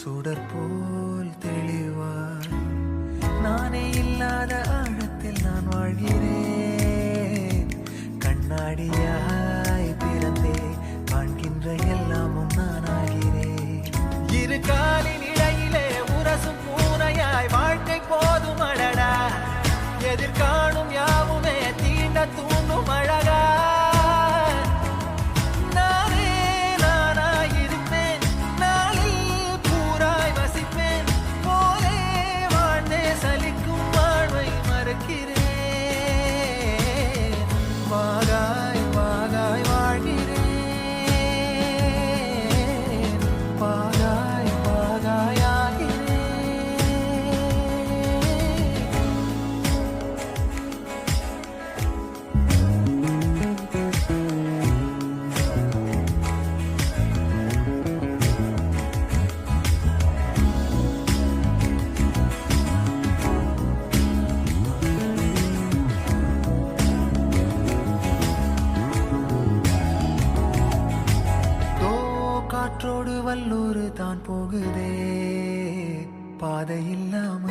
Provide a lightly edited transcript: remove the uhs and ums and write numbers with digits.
சுடர் போல் தெளிவாய் நானே இல்லாத ஆழத்தில் நான் வாழ்கிறேன். கண்ணாடியாய் பிறந்தே காண்கின்ற எல்லாமும் நான் ஆகிறேன். இரு காலின் இடையிலே உரசும் பூனையாய் வாழ்க்கை போதும் அடடா. எதிர்காணும் யாவுமே தீண்ட தூண்டும் அழகா. வாகாய் வாகாய் வாழ்கிறேன். வாகாய் வாகாய் காற்றோடு வல்லூர் தான் போகுதே பாதை இல்லாமல்.